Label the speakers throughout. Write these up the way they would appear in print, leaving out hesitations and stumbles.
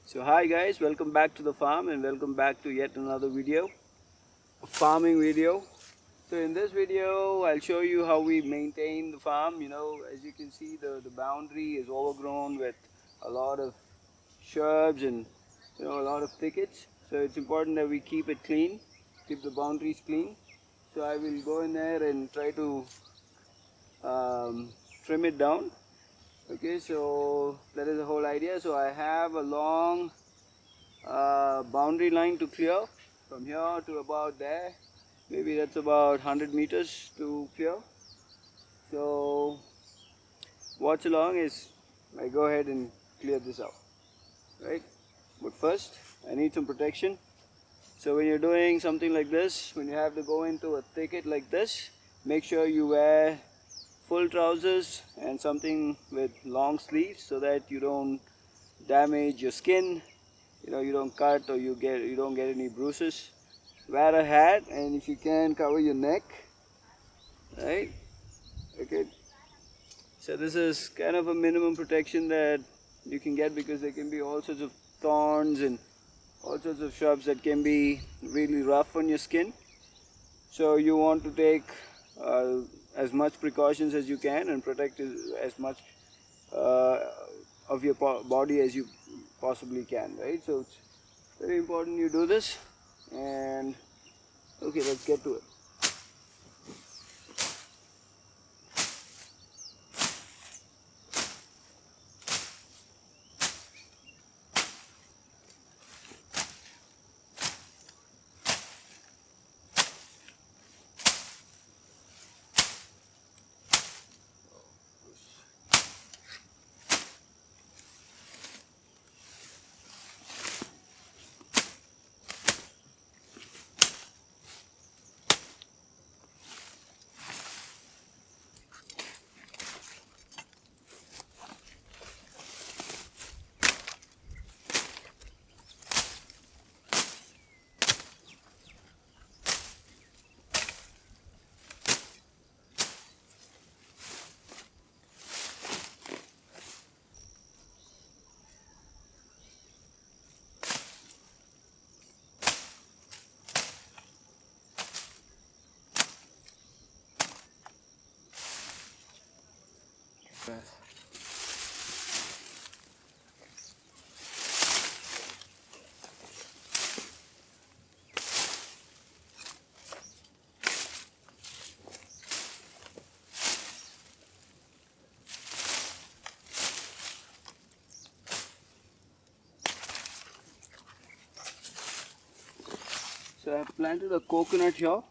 Speaker 1: So hi guys, welcome back to the farm and welcome back to yet another video, a farming video. So in this video I'll show you how we maintain the farm. As you can see, the boundary is overgrown with a lot of shrubs and a lot of thickets. So it's important that we keep it clean, keep the boundaries clean. So I will go in there and try to trim it down. Okay, so that is the whole idea. So I have a long boundary line to clear from here to about there. Maybe that's about 100 meters to clear. So watch along as I go ahead and clear this out, right? But first I need some protection. So when you're doing something like this, when you have to go into a thicket like this, make sure you wear full trousers and something with long sleeves so that you don't damage your skin, you don't cut or you don't get any bruises. Wear a hat, and if you can, cover your neck, right? Okay, so this is kind of a minimum protection that you can get, because there can be all sorts of thorns and all sorts of shrubs that can be really rough on your skin. So you want to take as much precautions as you can and protect as much uh, of your body as you possibly can, right? So it's very important you do this. And okay, let's get to it. So I have planted a coconut here,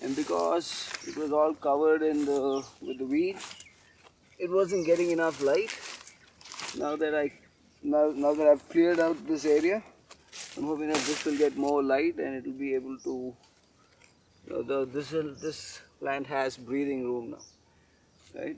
Speaker 1: and because it was all covered with the weed, it wasn't getting enough light. Now that I've cleared out this area, I'm hoping that this will get more light and it will be able to. This plant has breathing room now, right?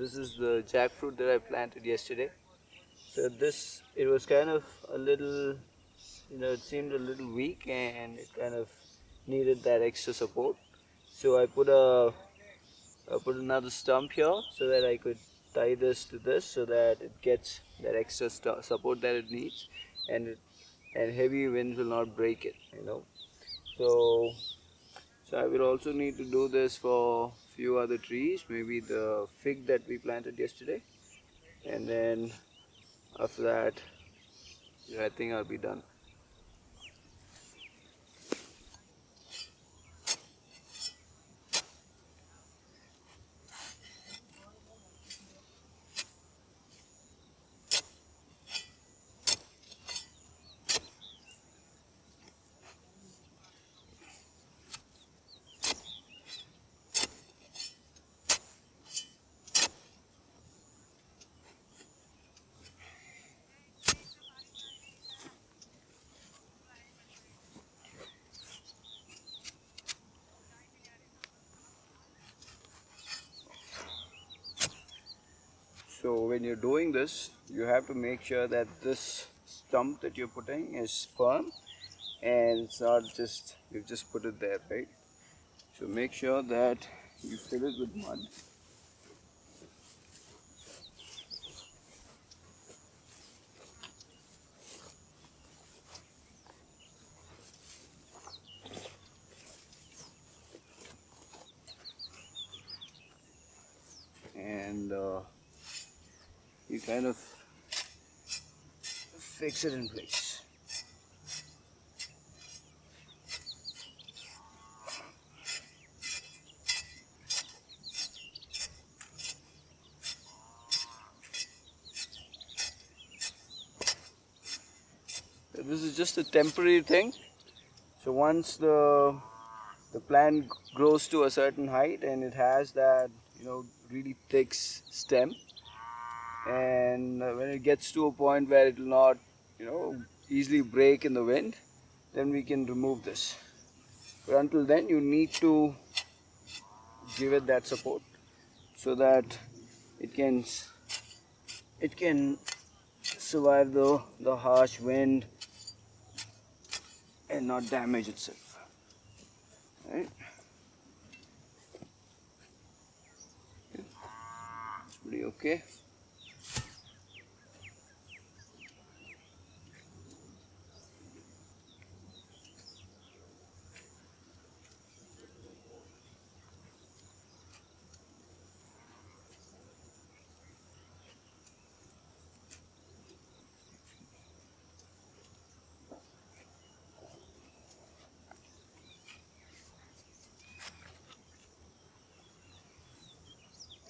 Speaker 1: this is the jackfruit that I planted yesterday. So this, it was kind of a little, it seemed a little weak and it kind of needed that extra support. So I put another stump here so that I could tie this to this so that it gets that extra support that it needs, and heavy winds will not break it, So, so I will also need to do this for few other trees, maybe the fig that we planted yesterday, and then after that, I think I'll be done. So when you're doing this, you have to make sure that this stump that you're putting is firm and it's not just, you've just put it there, right? So make sure that you fill it with mud. And you kind of fix it in place. So this is just a temporary thing. So once the plant grows to a certain height and it has that really thick stem, and when it gets to a point where it will not easily break in the wind, then we can remove this. But until then, you need to give it that support so that it can survive the harsh wind and not damage itself, right? It's pretty okay.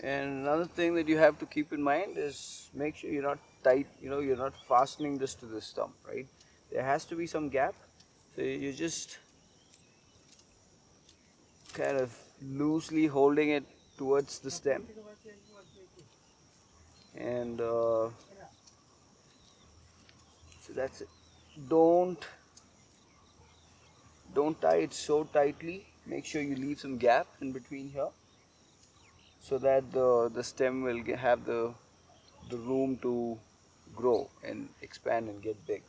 Speaker 1: And another thing that you have to keep in mind is make sure you're not tight, you're not fastening this to the stump, right? There has to be some gap. So you're just kind of loosely holding it towards the stem. And so that's it. Don't tie it so tightly. Make sure you leave some gap in between here, so that the stem will have the room to grow and expand and get big.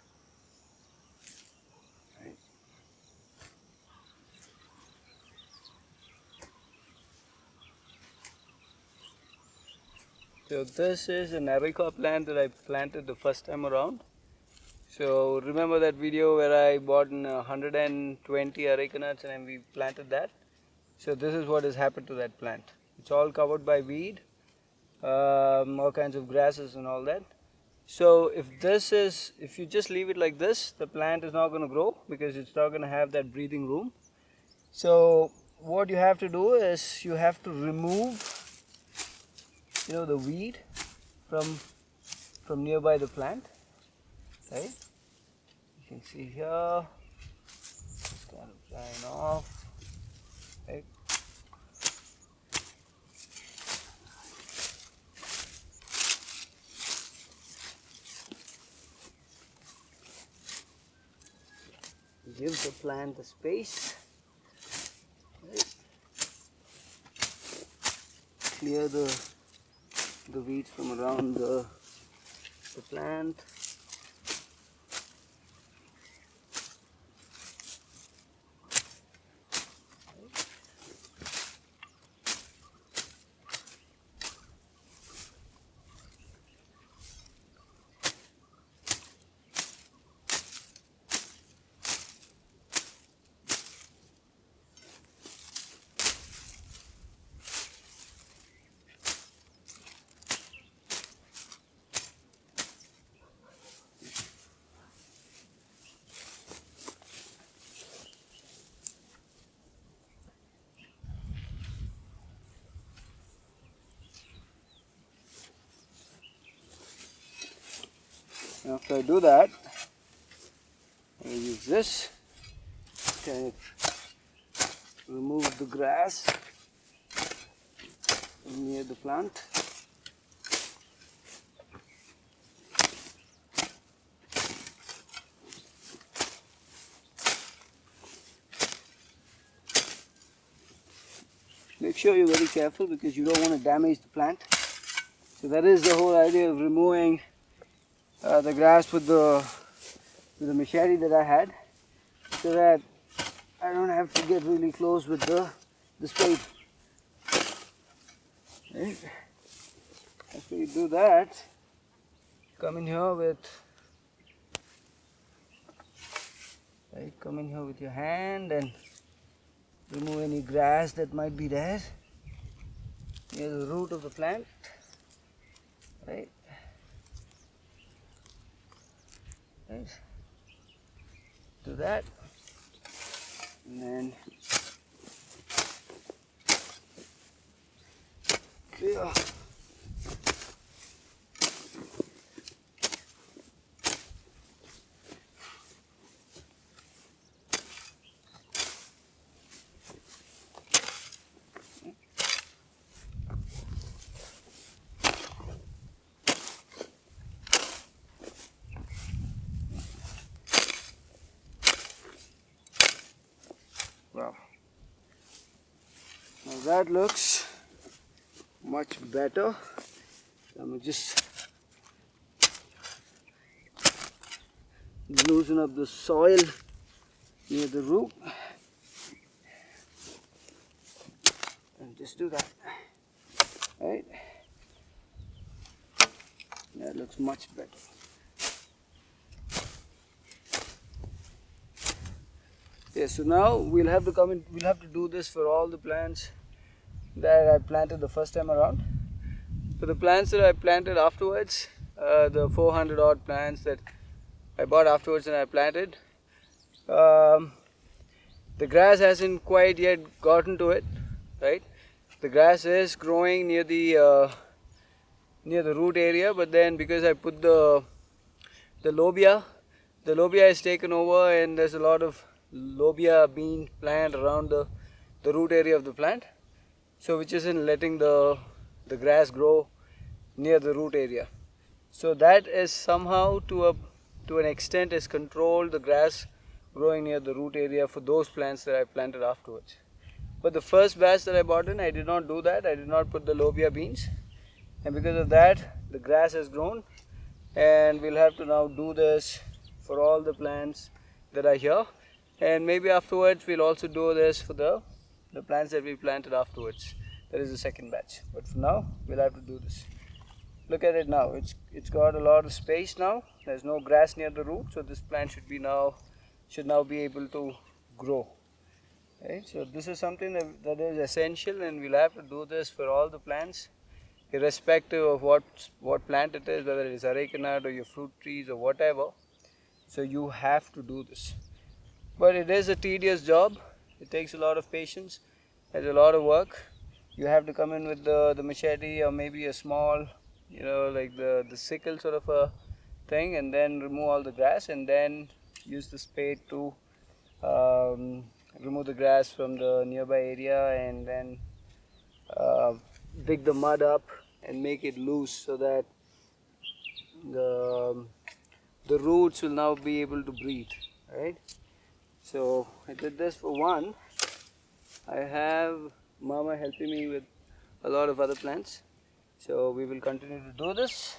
Speaker 1: Right. So this is an areca plant that I planted the first time around. So remember that video where I bought 120 areca nuts and we planted that? So this is what has happened to that plant. It's all covered by weed, all kinds of grasses and all that. So if you just leave it like this, the plant is not going to grow because it's not going to have that breathing room. So what you have to do is you have to remove the weed from nearby the plant, right? You can see here, it's kind of drying off, right? Give the plant a space, right? Clear the the weeds from around the plant. After I do that, I use this to remove the grass near the plant. Make sure you're very careful because you don't want to damage the plant. So that is the whole idea of removing the grass with the machete that I had, so that I don't have to get really close with the spade. Right. After you do that, come in here with your hand and remove any grass that might be there near the root of the plant. Right. Right. Do that, and then clear. Wow. Now that looks much better. I'm going to just loosen up the soil near the root and just do that. Right? That looks much better. Yeah, so now we'll have to come in, we'll have to do this for all the plants that I planted the first time around. For the plants that I planted afterwards, the 400 odd plants that I bought afterwards and I planted, the grass hasn't quite yet gotten to it, right? The grass is growing near the root area, but then because I put the lobia is taken over, and there's a lot of lobia bean plant around the root area of the plant, so which isn't letting the grass grow near the root area. So that is somehow to an extent has controlled the grass growing near the root area for those plants that I planted afterwards. But the first batch that I bought in, I did not do that. I did not put the lobia beans, and because of that the grass has grown, and we'll have to now do this for all the plants that are here. And maybe afterwards we'll also do this for the plants that we planted afterwards. That is the second batch. But for now, we'll have to do this. Look at it now. It's got a lot of space now. There's no grass near the root, so this plant should now be able to grow. Right? So this is something that is essential, and we'll have to do this for all the plants, irrespective of what plant it is, whether it is areca nut or your fruit trees or whatever. So you have to do this. But it is a tedious job. It takes a lot of patience. There's a lot of work. You have to come in with the machete or maybe a small, like the sickle sort of a thing, and then remove all the grass, and then use the spade to remove the grass from the nearby area, and then dig the mud up and make it loose so that the roots will now be able to breathe, right? So I did this for one. I have Mama helping me with a lot of other plants. So we will continue to do this,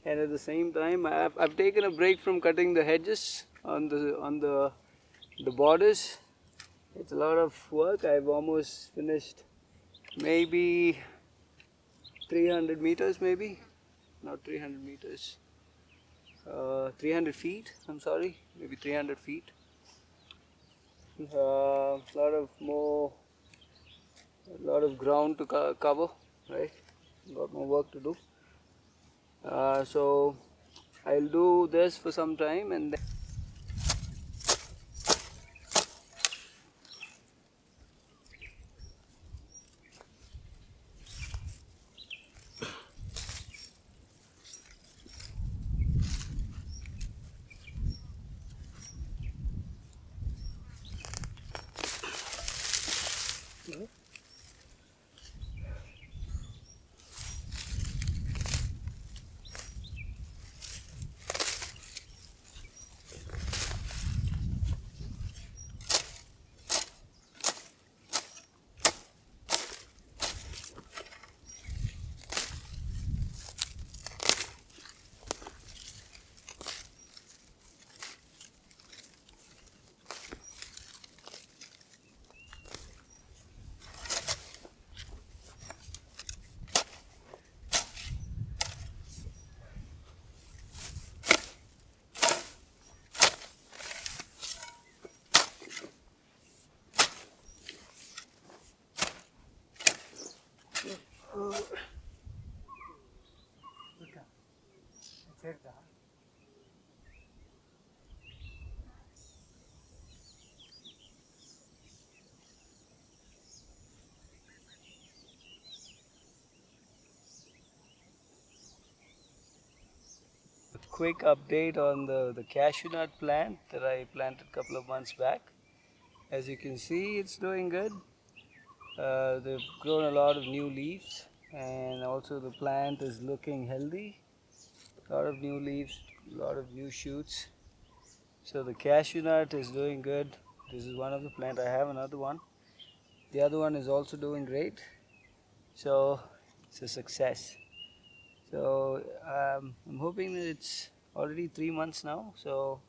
Speaker 1: and at the same time I've taken a break from cutting the hedges on the borders. It's a lot of work. I've almost finished maybe 300 meters, maybe not 300 meters, 300 feet, I'm sorry, maybe 300 feet. A lot of ground to cover, right? Got more work to do. So I'll do this for some time and then quick update on the cashew nut plant that I planted a couple of months back. As you can see, it's doing good. They've grown a lot of new leaves, and also the plant is looking healthy. A lot of new leaves, a lot of new shoots. So the cashew nut is doing good. This is one of the plant. I have another one. The other one is also doing great. So it's a success. So I'm hoping that it's already 3 months now. So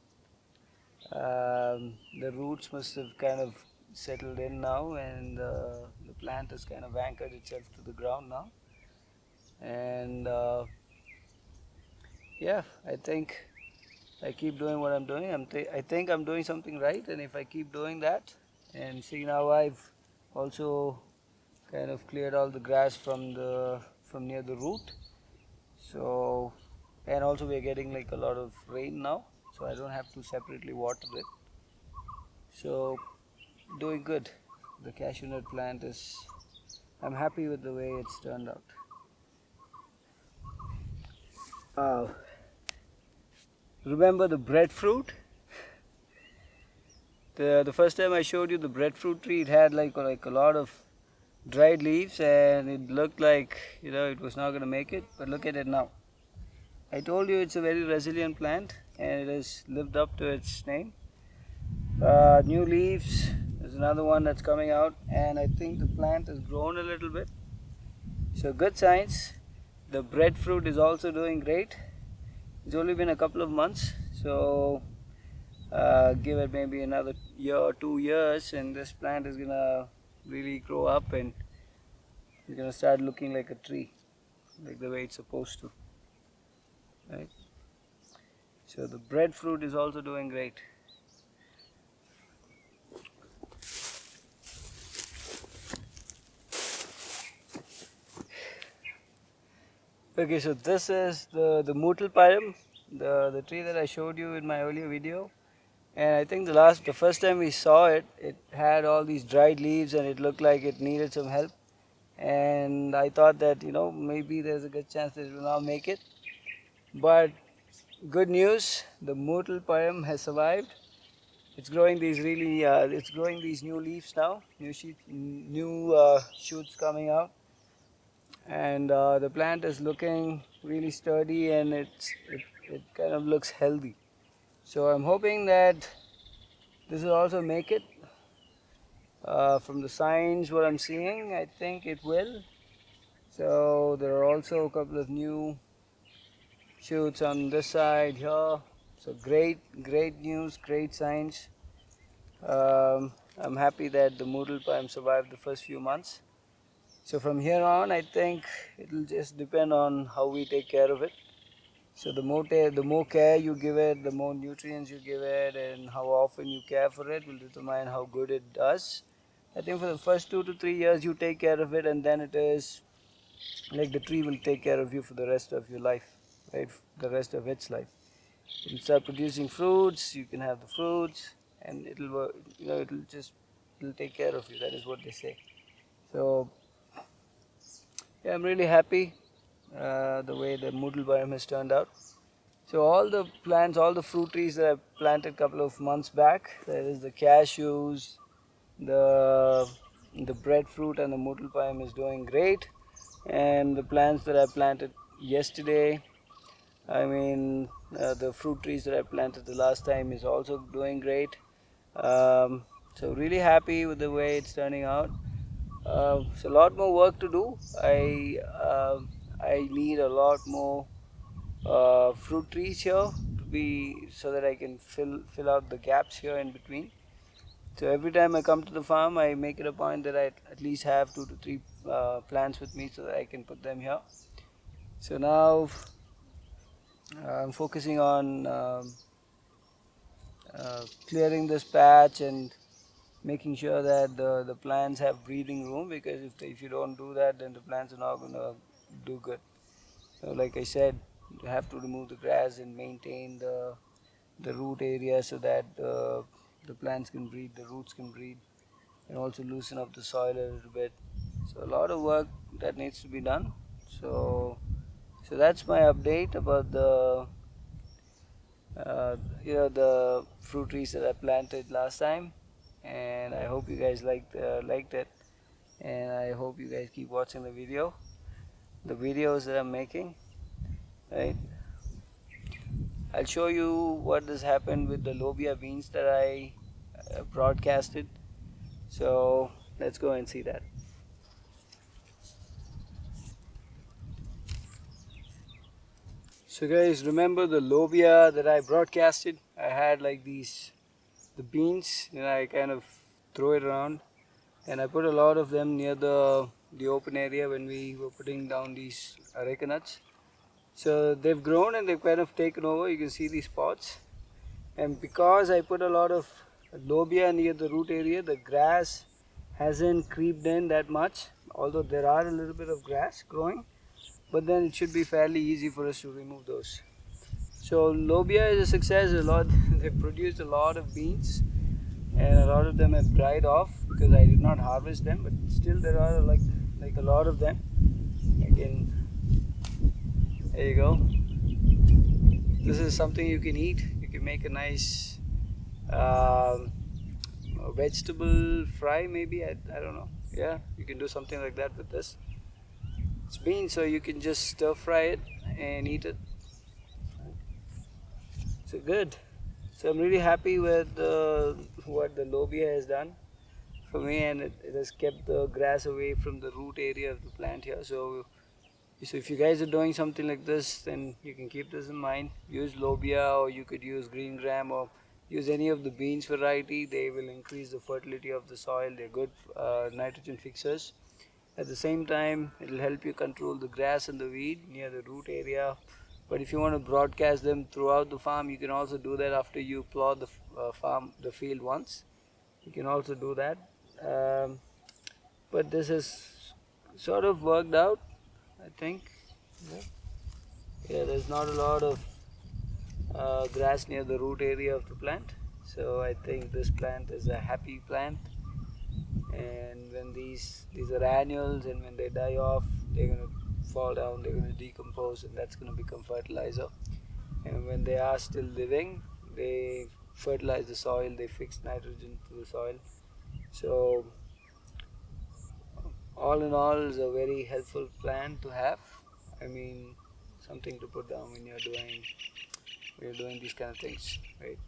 Speaker 1: the roots must have kind of settled in now, and the plant has kind of anchored itself to the ground now. And yeah, I think I keep doing what I'm doing. I think I'm doing something right, and if I keep doing that, and see, now I've also kind of cleared all the grass from near the root. So, and also we're getting like a lot of rain now, so I don't have to separately water it. So doing good. The cashew nut plant is, I'm happy with the way it's turned out. Remember the breadfruit? The first time I showed you the breadfruit tree, it had like a lot of dried leaves, and it looked like, you know, it was not going to make it, but look at it now. I told you it's a very resilient plant, and it has lived up to its name. New leaves, there's another one that's coming out, and I think the plant has grown a little bit. So good signs. The breadfruit is also doing great. It's only been a couple of months, so give it maybe another year or 2 years, and this plant is gonna really grow up, and it's gonna start looking like a tree, like the way it's supposed to, right? So the breadfruit is also doing great. Okay, so this is the Mootle Pyrum, the tree that I showed you in my earlier video. And I think the first time we saw it, it had all these dried leaves, and it looked like it needed some help. And I thought that, you know, maybe there's a good chance that it will now make it. But good news, the Mootle Pyrum has survived. It's growing these it's growing these new leaves now, new shoots coming out. And the plant is looking really sturdy, and it kind of looks healthy. So I'm hoping that this will also make it. From the signs what I'm seeing, I think it will. So there are also a couple of new shoots on this side here. So great news, great signs. I'm happy that the Moodle palm survived the first few months. So from here on, I think it'll just depend on how we take care of it. So the more care you give it, the more nutrients you give it, and how often you care for it will determine how good it does. I think for the first 2 to 3 years you take care of it, and then it is like the tree will take care of you for the rest of your life, right? The rest of its life. It'll start producing fruits. You can have the fruits, and it'll take care of you. That is what they say. So yeah, I'm really happy the way the Moodle biome has turned out. So all the plants, all the fruit trees that I planted a couple of months back, that is the cashews, the breadfruit and the Moodle palm is doing great. And the plants that I planted yesterday, the fruit trees that I planted the last time is also doing great. So really happy with the way it's turning out. So a lot more work to do. I need a lot more fruit trees here to be so that I can fill out the gaps here in between. So every time I come to the farm, I make it a point that I at least have 2 to 3 plants with me so that I can put them here. So now I'm focusing on clearing this patch and making sure that the plants have breathing room, because if you don't do that, then the plants are not going to do good. So like I said, you have to remove the grass and maintain the root area so that the plants can breathe, the roots can breathe, and also loosen up the soil a little bit. So a lot of work that needs to be done. So that's my update about the fruit trees that I planted last time, and I hope you guys liked it, and I hope you guys keep watching the videos that I'm making, right? I'll show you what has happened with the lobia beans that I broadcasted. So let's go and see that. So guys, remember the lobia that I broadcasted? I had like the beans, and I kind of throw it around, and I put a lot of them near the open area when we were putting down these areca nuts. So they've grown and they've kind of taken over. You can see these pots, and because I put a lot of lobia near the root area, the grass hasn't creeped in that much, although there are a little bit of grass growing, but then it should be fairly easy for us to remove those. So lobia is a success. They've produced a lot of beans, and a lot of them have dried off because I did not harvest them, but still there are like a lot of them. Again, there you go. This is something you can eat. You can make a nice vegetable fry, maybe. I don't know. Yeah, you can do something like that with this. It's beans, so you can just stir fry it and eat it. So good. So I'm really happy with what the lobia has done for me, and it has kept the grass away from the root area of the plant here. So if you guys are doing something like this, then you can keep this in mind. Use lobia, or you could use green gram, or use any of the beans variety. They will increase the fertility of the soil. They're good nitrogen fixers. At the same time, it will help you control the grass and the weed near the root area. But if you want to broadcast them throughout the farm, you can also do that after you plow the field once. You can also do that. But this has sort of worked out, I think. Yeah, there's not a lot of grass near the root area of the plant. So I think this plant is a happy plant. And when these are annuals, and when they die off, they're going to fall down, they're going to decompose, and that's going to become fertilizer. And when they are still living, they fertilize the soil, they fix nitrogen to the soil. So all in all, is a very helpful plant to have. I mean, something to put down when you're doing these kind of things, right?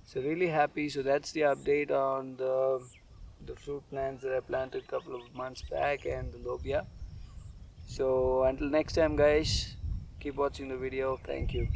Speaker 1: So really happy. So that's the update on the fruit plants that I planted a couple of months back, and the lobia. So until next time guys, keep watching the video. Thank you.